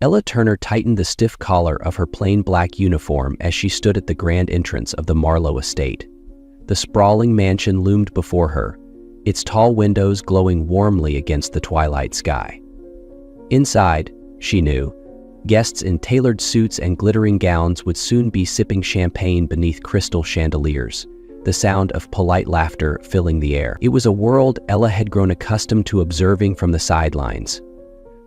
Ella Turner tightened the stiff collar of her plain black uniform as she stood at the grand entrance of the Marlowe estate. The sprawling mansion loomed before her, its tall windows glowing warmly against the twilight sky. Inside, she knew, guests in tailored suits and glittering gowns would soon be sipping champagne beneath crystal chandeliers, the sound of polite laughter filling the air. It was a world Ella had grown accustomed to observing from the sidelines,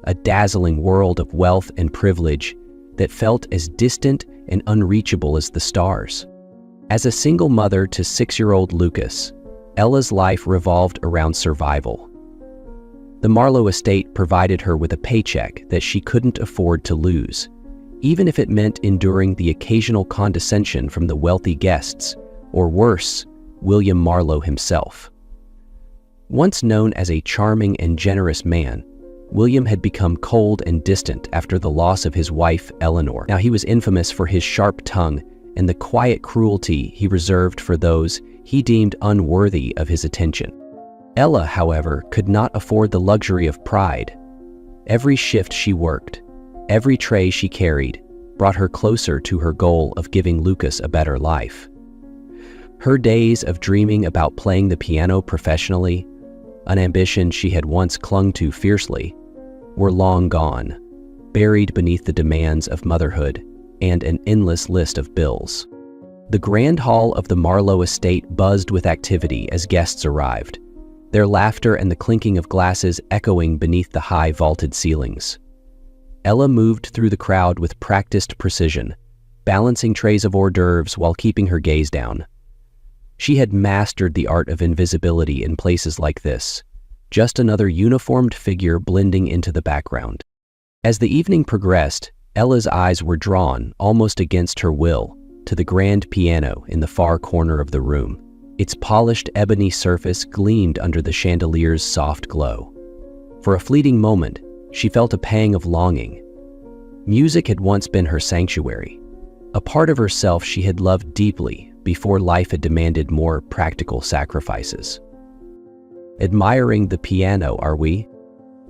a dazzling world of wealth and privilege that felt as distant and unreachable as the stars. As a single mother to 6-year-old Lucas, Ella's life revolved around survival. The Marlowe estate provided her with a paycheck that she couldn't afford to lose, even if it meant enduring the occasional condescension from the wealthy guests, or worse, William Marlowe himself. Once known as a charming and generous man, William had become cold and distant after the loss of his wife, Eleanor. Now he was infamous for his sharp tongue and the quiet cruelty he reserved for those he deemed unworthy of his attention. Ella, however, could not afford the luxury of pride. Every shift she worked, every tray she carried, brought her closer to her goal of giving Lucas a better life. Her days of dreaming about playing the piano professionally, an ambition she had once clung to fiercely, were long gone, buried beneath the demands of motherhood and an endless list of bills. The grand hall of the Marlowe estate buzzed with activity as guests arrived, their laughter and the clinking of glasses echoing beneath the high vaulted ceilings. Ella moved through the crowd with practiced precision, balancing trays of hors d'oeuvres while keeping her gaze down. She had mastered the art of invisibility in places like this, just another uniformed figure blending into the background. As the evening progressed, Ella's eyes were drawn, almost against her will, to the grand piano in the far corner of the room. Its polished ebony surface gleamed under the chandelier's soft glow. For a fleeting moment, she felt a pang of longing. Music had once been her sanctuary, a part of herself she had loved deeply before life had demanded more practical sacrifices. Admiring the piano, are we?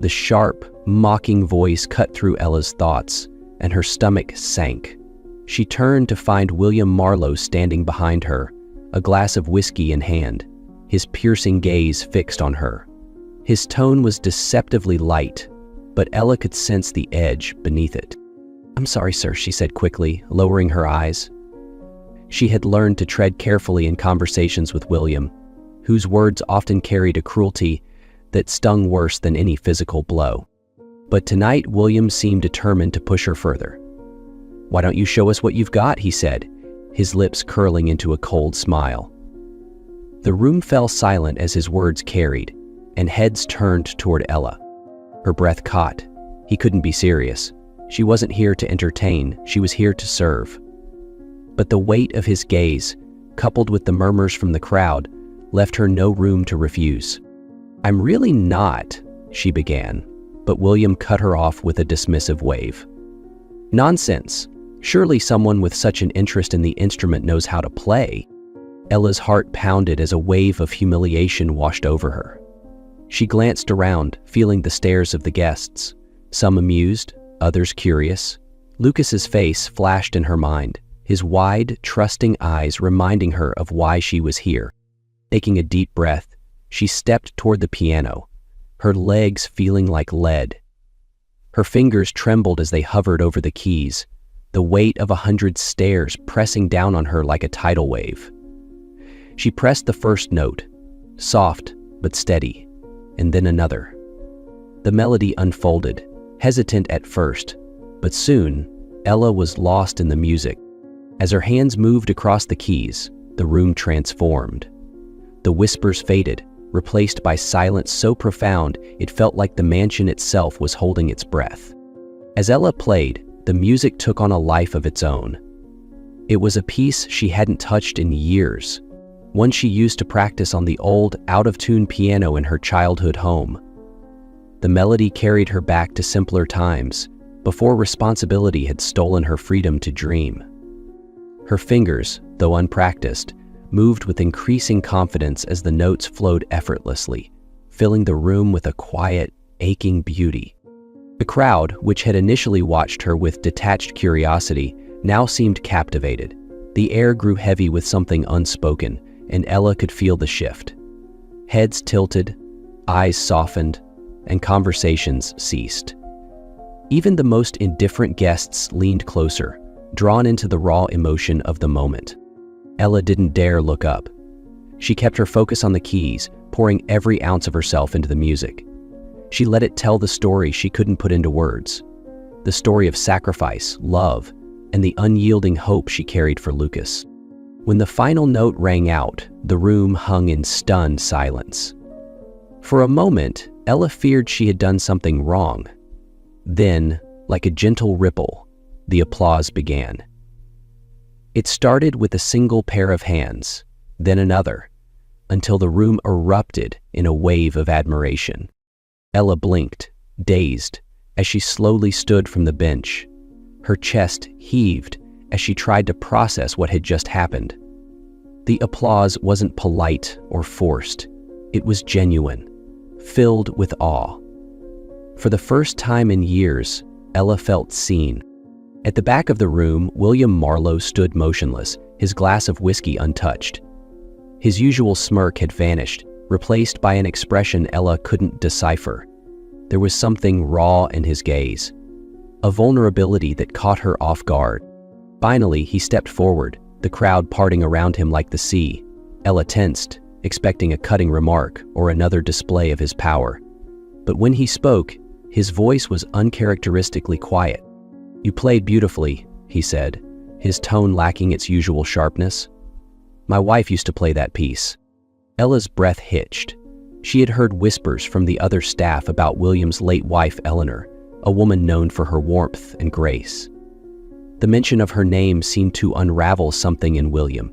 The sharp, mocking voice cut through Ella's thoughts, and her stomach sank. She turned to find William Marlowe standing behind her, a glass of whiskey in hand, his piercing gaze fixed on her. His tone was deceptively light, but Ella could sense the edge beneath it. "I'm sorry, sir," she said quickly, lowering her eyes. She had learned to tread carefully in conversations with William, whose words often carried a cruelty that stung worse than any physical blow. But tonight, William seemed determined to push her further. "Why don't you show us what you've got?" he said, his lips curling into a cold smile. The room fell silent as his words carried, and heads turned toward Ella. Her breath caught. He couldn't be serious. She wasn't here to entertain, she was here to serve. But the weight of his gaze, coupled with the murmurs from the crowd, left her no room to refuse. "I'm really not," she began, but William cut her off with a dismissive wave. "Nonsense. Surely someone with such an interest in the instrument knows how to play." Ella's heart pounded as a wave of humiliation washed over her. She glanced around, feeling the stares of the guests, some amused, others curious. Lucas's face flashed in her mind, his wide, trusting eyes reminding her of why she was here. Taking a deep breath, she stepped toward the piano, her legs feeling like lead. Her fingers trembled as they hovered over the keys, the weight of 100 stares pressing down on her like a tidal wave. She pressed the first note, soft but steady, and then another. The melody unfolded, hesitant at first, but soon, Ella was lost in the music. As her hands moved across the keys, the room transformed. The whispers faded, replaced by silence so profound it felt like the mansion itself was holding its breath. As Ella played, the music took on a life of its own. It was a piece she hadn't touched in years, one she used to practice on the old, out-of-tune piano in her childhood home. The melody carried her back to simpler times, before responsibility had stolen her freedom to dream. Her fingers, though unpracticed, moved with increasing confidence as the notes flowed effortlessly, filling the room with a quiet, aching beauty. The crowd, which had initially watched her with detached curiosity, now seemed captivated. The air grew heavy with something unspoken, and Ella could feel the shift. Heads tilted, eyes softened, and conversations ceased. Even the most indifferent guests leaned closer, drawn into the raw emotion of the moment. Ella didn't dare look up. She kept her focus on the keys, pouring every ounce of herself into the music. She let it tell the story she couldn't put into words. The story of sacrifice, love, and the unyielding hope she carried for Lucas. When the final note rang out, the room hung in stunned silence. For a moment, Ella feared she had done something wrong. Then, like a gentle ripple, the applause began. It started with a single pair of hands, then another, until the room erupted in a wave of admiration. Ella blinked, dazed, as she slowly stood from the bench. Her chest heaved as she tried to process what had just happened. The applause wasn't polite or forced. It was genuine, filled with awe. For the first time in years, Ella felt seen. At the back of the room, William Marlowe stood motionless, his glass of whiskey untouched. His usual smirk had vanished, replaced by an expression Ella couldn't decipher. There was something raw in his gaze, a vulnerability that caught her off guard. Finally, he stepped forward, the crowd parting around him like the sea. Ella tensed, expecting a cutting remark or another display of his power. But when he spoke, his voice was uncharacteristically quiet. "You played beautifully," he said, his tone lacking its usual sharpness. "My wife used to play that piece." Ella's breath hitched. She had heard whispers from the other staff about William's late wife, Eleanor, a woman known for her warmth and grace. The mention of her name seemed to unravel something in William.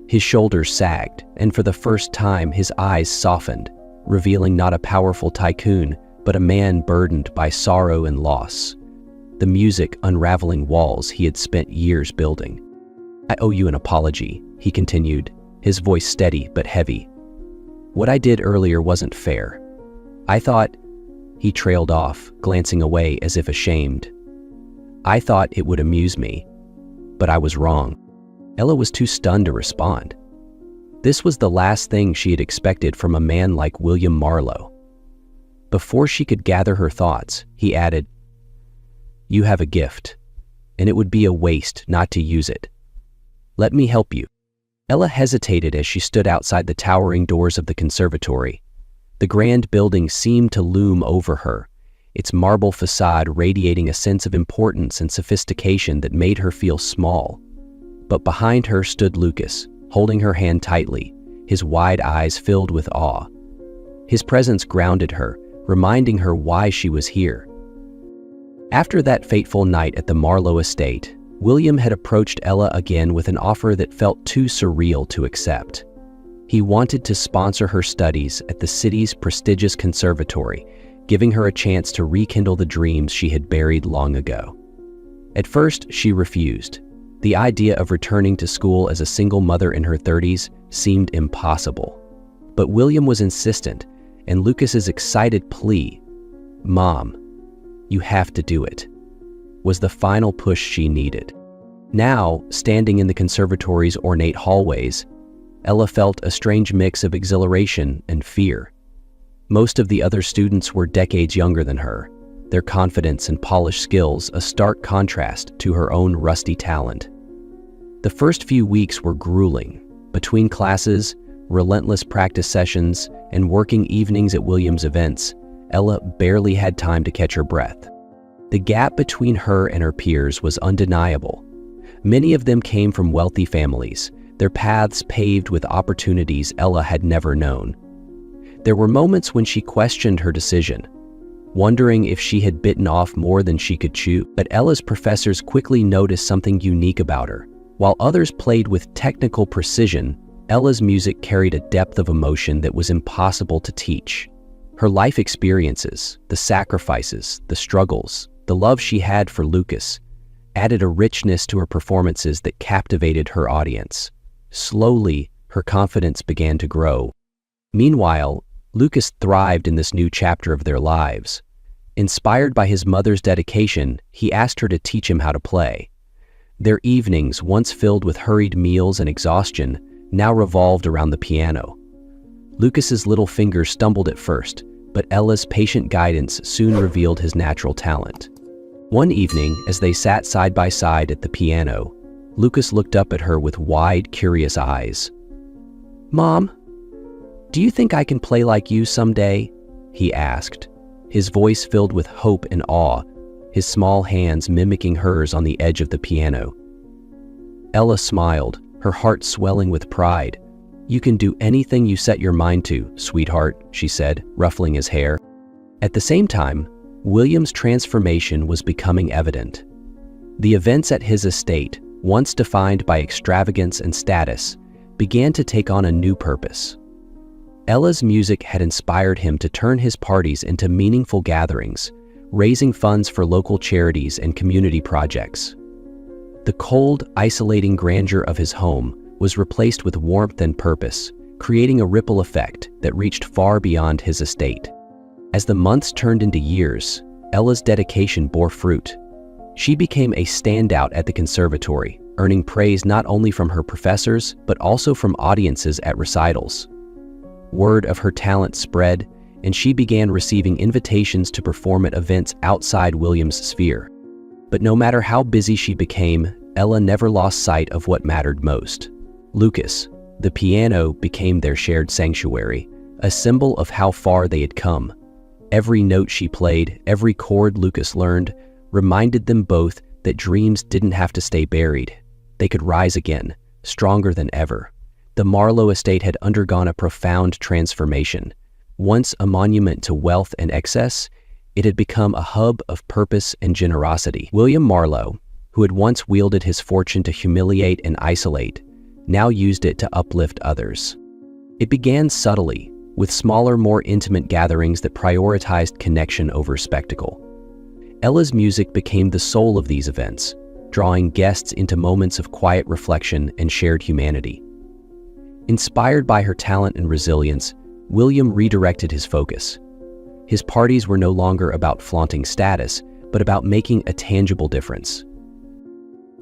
His shoulders sagged, and for the first time his eyes softened, revealing not a powerful tycoon, but a man burdened by sorrow and loss. The music unraveling walls he had spent years building. "I owe you an apology," he continued, his voice steady but heavy. "What I did earlier wasn't fair. I thought—" He trailed off, glancing away as if ashamed. "I thought it would amuse me, but I was wrong." Ella was too stunned to respond. This was the last thing she had expected from a man like William Marlowe. Before she could gather her thoughts, he added, "You have a gift, and it would be a waste not to use it. Let me help you." Ella hesitated as she stood outside the towering doors of the conservatory. The grand building seemed to loom over her, its marble facade radiating a sense of importance and sophistication that made her feel small. But behind her stood Lucas, holding her hand tightly, his wide eyes filled with awe. His presence grounded her, reminding her why she was here. After that fateful night at the Marlowe estate, William had approached Ella again with an offer that felt too surreal to accept. He wanted to sponsor her studies at the city's prestigious conservatory, giving her a chance to rekindle the dreams she had buried long ago. At first, she refused. The idea of returning to school as a single mother in her 30s seemed impossible. But William was insistent, and Lucas's excited plea, "Mom, you have to do it," was the final push she needed. Now, standing in the conservatory's ornate hallways, Ella felt a strange mix of exhilaration and fear. Most of the other students were decades younger than her, their confidence and polished skills a stark contrast to her own rusty talent. The first few weeks were grueling. Between classes, relentless practice sessions, and working evenings at William's events, Ella barely had time to catch her breath. The gap between her and her peers was undeniable. Many of them came from wealthy families, their paths paved with opportunities Ella had never known. There were moments when she questioned her decision, wondering if she had bitten off more than she could chew, but Ella's professors quickly noticed something unique about her. While others played with technical precision, Ella's music carried a depth of emotion that was impossible to teach. Her life experiences, the sacrifices, the struggles, the love she had for Lucas, added a richness to her performances that captivated her audience. Slowly, her confidence began to grow. Meanwhile, Lucas thrived in this new chapter of their lives. Inspired by his mother's dedication, he asked her to teach him how to play. Their evenings, once filled with hurried meals and exhaustion, now revolved around the piano. Lucas's little fingers stumbled at first, but Ella's patient guidance soon revealed his natural talent. One evening, as they sat side by side at the piano, Lucas looked up at her with wide, curious eyes. "Mom, do you think I can play like you someday?" he asked, his voice filled with hope and awe, his small hands mimicking hers on the edge of the piano. Ella smiled, her heart swelling with pride. "You can do anything you set your mind to, sweetheart," she said, ruffling his hair. At the same time, William's transformation was becoming evident. The events at his estate, once defined by extravagance and status, began to take on a new purpose. Ella's music had inspired him to turn his parties into meaningful gatherings, raising funds for local charities and community projects. The cold, isolating grandeur of his home was replaced with warmth and purpose, creating a ripple effect that reached far beyond his estate. As the months turned into years, Ella's dedication bore fruit. She became a standout at the conservatory, earning praise not only from her professors, but also from audiences at recitals. Word of her talent spread, and she began receiving invitations to perform at events outside William's sphere. But no matter how busy she became, Ella never lost sight of what mattered most. Lucas, the piano, became their shared sanctuary, a symbol of how far they had come. Every note she played, every chord Lucas learned, reminded them both that dreams didn't have to stay buried. They could rise again, stronger than ever. The Marlowe estate had undergone a profound transformation. Once a monument to wealth and excess, it had become a hub of purpose and generosity. William Marlowe, who had once wielded his fortune to humiliate and isolate, now used it to uplift others. It began subtly, with smaller, more intimate gatherings that prioritized connection over spectacle. Ella's music became the soul of these events, drawing guests into moments of quiet reflection and shared humanity. Inspired by her talent and resilience, William redirected his focus. His parties were no longer about flaunting status, but about making a tangible difference.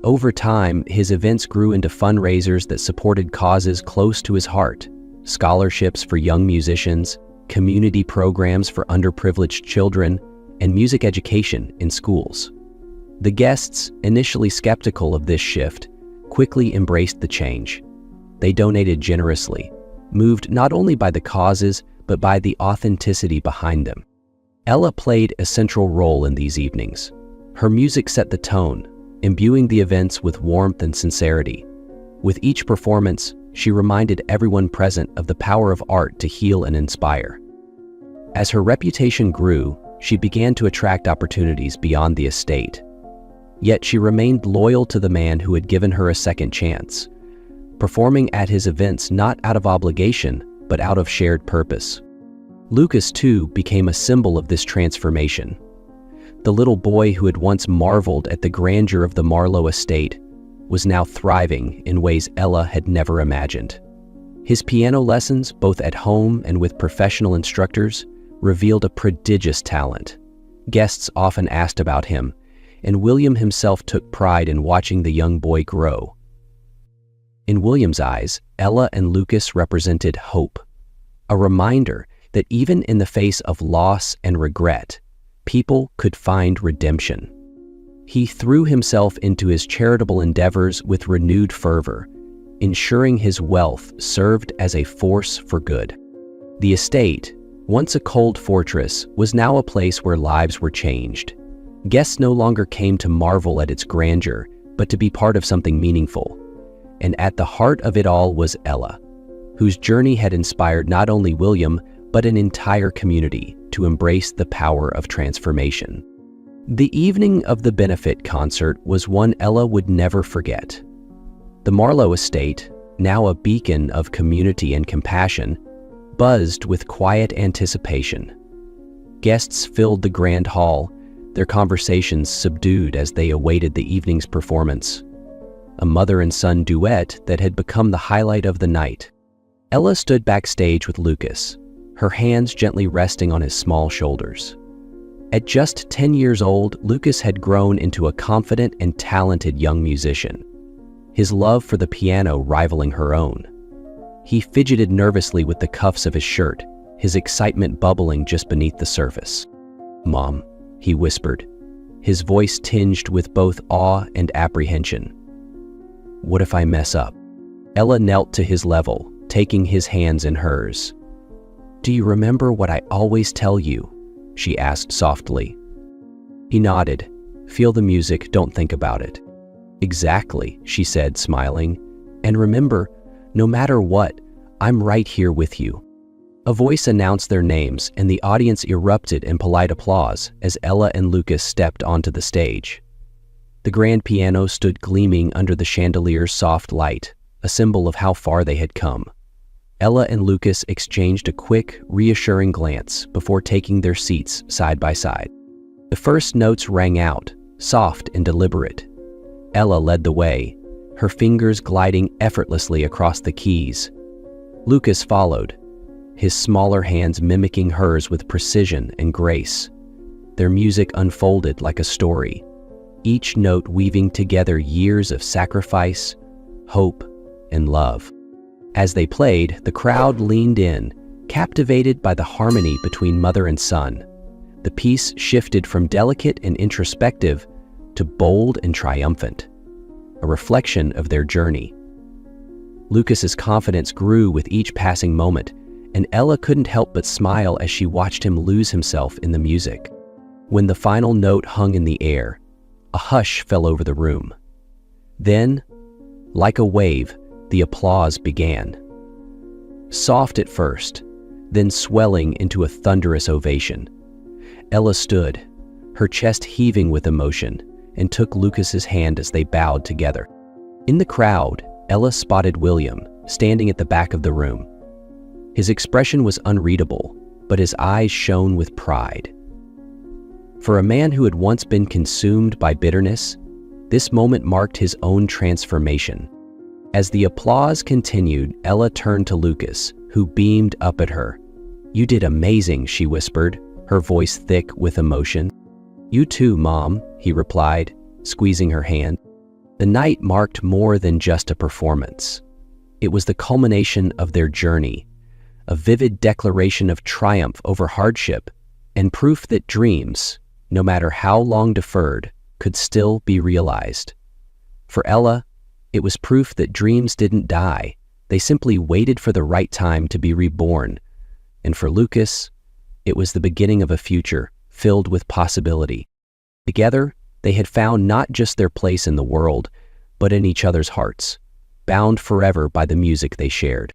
Over time, his events grew into fundraisers that supported causes close to his heart: scholarships for young musicians, community programs for underprivileged children, and music education in schools. The guests, initially skeptical of this shift, quickly embraced the change. They donated generously, moved not only by the causes, but by the authenticity behind them. Ella played a central role in these evenings. Her music set the tone, imbuing the events with warmth and sincerity. With each performance, she reminded everyone present of the power of art to heal and inspire. As her reputation grew, she began to attract opportunities beyond the estate. Yet she remained loyal to the man who had given her a second chance, performing at his events not out of obligation, but out of shared purpose. Lucas, too, became a symbol of this transformation. The little boy who had once marveled at the grandeur of the Marlowe estate was now thriving in ways Ella had never imagined. His piano lessons, both at home and with professional instructors, revealed a prodigious talent. Guests often asked about him, and William himself took pride in watching the young boy grow. In William's eyes, Ella and Lucas represented hope, a reminder that even in the face of loss and regret, people could find redemption. He threw himself into his charitable endeavors with renewed fervor, ensuring his wealth served as a force for good. The estate, once a cold fortress, was now a place where lives were changed. Guests no longer came to marvel at its grandeur, but to be part of something meaningful. And at the heart of it all was Ella, whose journey had inspired not only William, but an entire community to embrace the power of transformation. The evening of the benefit concert was one Ella would never forget. The Marlowe estate, now a beacon of community and compassion, buzzed with quiet anticipation. Guests filled the grand hall, their conversations subdued as they awaited the evening's performance. A mother and son duet that had become the highlight of the night. Ella stood backstage with Lucas, her hands gently resting on his small shoulders. At just 10 years old, Lucas had grown into a confident and talented young musician, his love for the piano rivaling her own. He fidgeted nervously with the cuffs of his shirt, his excitement bubbling just beneath the surface. "Mom," he whispered, his voice tinged with both awe and apprehension. "What if I mess up?" Ella knelt to his level, taking his hands in hers. "Do you remember what I always tell you?" she asked softly. He nodded. "Feel the music, don't think about it." "Exactly," she said, smiling. "And remember, no matter what, I'm right here with you." A voice announced their names, and the audience erupted in polite applause as Ella and Lucas stepped onto the stage. The grand piano stood gleaming under the chandelier's soft light, a symbol of how far they had come. Ella and Lucas exchanged a quick, reassuring glance before taking their seats side by side. The first notes rang out, soft and deliberate. Ella led the way, her fingers gliding effortlessly across the keys. Lucas followed, his smaller hands mimicking hers with precision and grace. Their music unfolded like a story, each note weaving together years of sacrifice, hope, and love. As they played, the crowd leaned in, captivated by the harmony between mother and son. The piece shifted from delicate and introspective to bold and triumphant, a reflection of their journey. Lucas's confidence grew with each passing moment, and Ella couldn't help but smile as she watched him lose himself in the music. When the final note hung in the air, a hush fell over the room. Then, like a wave, the applause began. Soft at first, then swelling into a thunderous ovation. Ella stood, her chest heaving with emotion, and took Lucas's hand as they bowed together. In the crowd, Ella spotted William, standing at the back of the room. His expression was unreadable, but his eyes shone with pride. For a man who had once been consumed by bitterness, this moment marked his own transformation. As the applause continued, Ella turned to Lucas, who beamed up at her. "You did amazing," she whispered, her voice thick with emotion. "You too, Mom," he replied, squeezing her hand. The night marked more than just a performance. It was the culmination of their journey, a vivid declaration of triumph over hardship, and proof that dreams, no matter how long deferred, could still be realized. For Ella, it was proof that dreams didn't die, they simply waited for the right time to be reborn. And for Lucas, it was the beginning of a future filled with possibility. Together, they had found not just their place in the world, but in each other's hearts, bound forever by the music they shared.